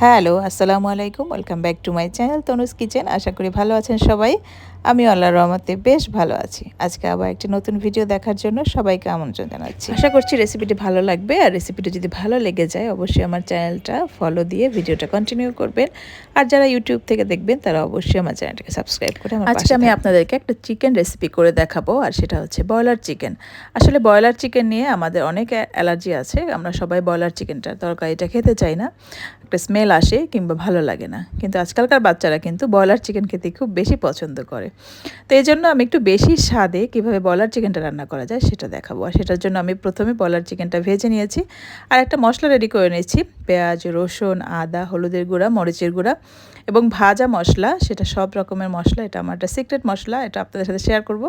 Hello, আসসালামু আলাইকুম। Welcome back to my channel Tanuj kitchen. আশা করি ভালো আছেন সবাই। আমি আল্লাহর রহমতে বেশ ভালো আছি। আজকে আবার একটি নতুন ভিডিও দেখার জন্য সবাইকে আমন্ত্রণ জানাচ্ছি। আশা করছি রেসিপিটি ভালো লাগবে, আর রেসিপিটি যদি ভালো লেগে যায় অবশ্যই আমার চ্যানেলটা ফলো দিয়ে ভিডিওটা কন্টিনিউ করবেন। আর যারা ইউটিউব থেকে দেখবেন তারা অবশ্যই আমার চ্যানেলটাকে সাবস্ক্রাইব করে আমার পাশে থাকবেন। আজকে আমি আপনাদেরকে একটা চিকেন রেসিপি করে দেখাবো, আর সেটা হচ্ছে ব্রয়লার চিকেন। আসলে ব্রয়লার চিকেন নিয়ে আমাদের অনেক অ্যালার্জি আছে। আমরা সবাই ব্রয়লার চিকেনটা তরকারিটা খেতে চাই না, একটা স্মেল আসে কিংবা ভালো লাগে না। কিন্তু আজকালকার বাচ্চারা কিন্তু ব্রয়লার চিকেন খেতে খুব বেশি পছন্দ করে। তো এই জন্য আমি একটু বেশি স্বাদে কীভাবে ব্রয়লার চিকেনটা রান্না করা যায় সেটা দেখাবো। আর সেটার জন্য আমি প্রথমে ব্রয়লার চিকেনটা ভেজে নিয়েছি, আর একটা মশলা রেডি করে নিয়েছি। পেঁয়াজ, রসুন, আদা, হলুদের গুঁড়া, মরিচের গুঁড়া এবং ভাজা মশলা, সেটা সব রকমের মশলা। এটা আমার একটা সিক্রেট মশলা, এটা আপনাদের সাথে শেয়ার করব।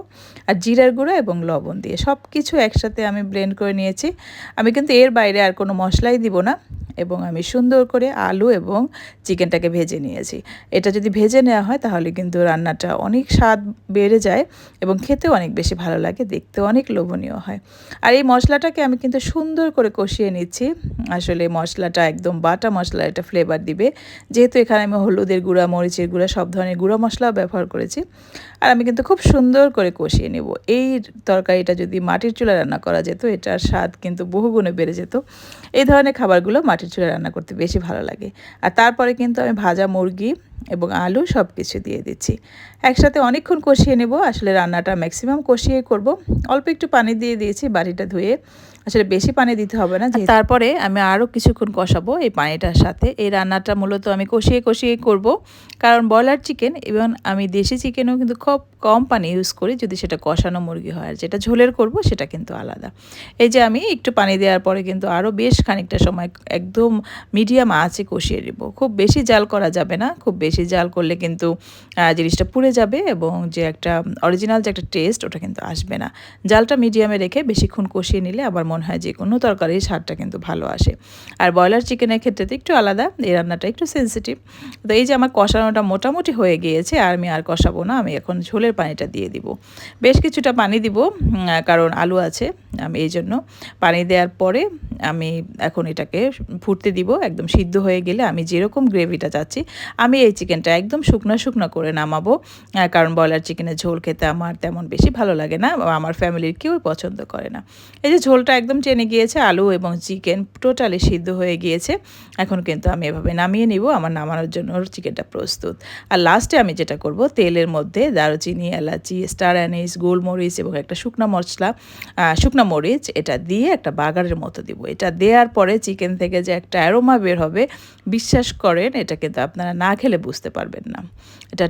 আর জিরার গুঁড়া এবং লবণ দিয়ে সব কিছু একসাথে আমি ব্লেন্ড করে নিয়েছি। আমি কিন্তু এর বাইরে আর কোনো মশলাই দিব না, এবং আমি সুন্দর করে আলু এবং চিকেনটাকে ভেজে নিয়েছি। এটা যদি ভেজে নেওয়া হয় তাহলে কিন্তু রান্নাটা অনেক স্বাদ বেড়ে যায় এবং খেতেও অনেক বেশি ভালো লাগে, দেখতেও অনেক লোভনীয় হয়। আর এই মশলাটাকে আমি কিন্তু সুন্দর করে কষিয়ে নিচ্ছি। আসলে মশলাটা একদম বাটা মশলা, এটা ফ্লেভার দিবে। যেহেতু এখানে আমি হলুদের গুঁড়া, মরিচের গুঁড়া, সব ধরনের গুঁড়া মশলাও ব্যবহার করেছি। আর আমি কিন্তু খুব সুন্দর করে কষিয়ে নেব। এই তরকারিটা যদি মাটির চুলায় রান্না করা যেত, এটার স্বাদ কিন্তু বহুগুণে বেড়ে যেত। এই ধরনের খাবারগুলো মাটির চুলায় রান্না করতে বেশি ভালো লাগে। আর তারপরে কিন্তু আমি ভাজা মুরগি এবং আলু সব কিছু দিয়ে দিচ্ছি। একসাথে অনেকক্ষণ কষিয়ে নেব। আসলে রান্নাটা ম্যাক্সিমাম কষিয়ে করব। অল্প একটু পানি দিয়ে দিয়েছি বাটিটা ধুয়ে। আসলে বেশি পানি দিতে হবে না। তারপরে আমি আরও কিছুক্ষণ কষাবো এই পানিটার সাথে। এই রান্নাটা মূলত আমি কষিয়ে কষিয়ে করব, কারণ ব্রয়লার চিকেন এবং আমি দেশি চিকেনও কিন্তু খুব কম পানি ইউজ করি যদি সেটা কষানো মুরগি হয়। আর যেটা ঝোলের করব সেটা কিন্তু আলাদা। এই যে আমি একটু পানি দেওয়ার পরে কিন্তু আরও বেশ খানিকটা সময় একদম মিডিয়াম আঁচে কষিয়ে নেব। খুব বেশি জাল করা যাবে না। খুব বেশি জাল করলে কিন্তু জিনিসটা পুড়ে যাবে এবং যে একটা অরিজিনাল যে একটা টেস্ট ওটা কিন্তু আসবে না। জালটা মিডিয়ামে রেখে বেশিক্ষণ কষিয়ে নিলে আমার মনে হয় যে কোনো তরকারির স্বাদটা কিন্তু ভালো আসে। আর ব্রয়লার চিকেনের ক্ষেত্রে তো একটু আলাদা, এই রান্নাটা একটু সেনসিটিভ। তো এই যে আমার কষানোটা মোটামুটি হয়ে গিয়েছে, আর আমি আর কষাবো না। আমি এখন ঝোলের পানিটা দিয়ে দিব। বেশ কিছুটা পানি দিব, কারণ আলু আছে। আমি এই জন্য পানি দেওয়ার পরে আমি এখন এটাকে ফুটতে দিব। একদম সিদ্ধ হয়ে গেলে আমি যেরকম গ্রেভিটা চাচ্ছি, আমি এই চিকেনটা একদম শুকনো শুকনো করে নামাবো। কারণ ব্রয়লার চিকেনের ঝোল খেতে আমার তেমন বেশি ভালো লাগে না, আমার ফ্যামিলির কেউই পছন্দ করে না। এই যে ঝোলটা একদম টেনে গিয়েছে, আলু এবং চিকেন টোটালি সিদ্ধ হয়ে গিয়েছে। এখন কিন্তু আমি এভাবে নামিয়ে নিব। আমার নামানোর জন্য চিকেনটা প্রস্তুত। আর লাস্টে আমি যেটা করব, তেলের মধ্যে দারুচিনি, এলাচি, স্টার অ্যানিস, গোলমরিচ এবং একটা শুকনো মশলা, শুকনো মরিচ, এটা দিয়ে একটা বাগারের মতো দিব। এটা দেওয়ার পরে চিকেন থেকে যে একটা অ্যারোমা বের হবে, বিশ্বাস করেন এটা কিন্তু আপনারা না খেলে বুঝতে পারবেন না। এটা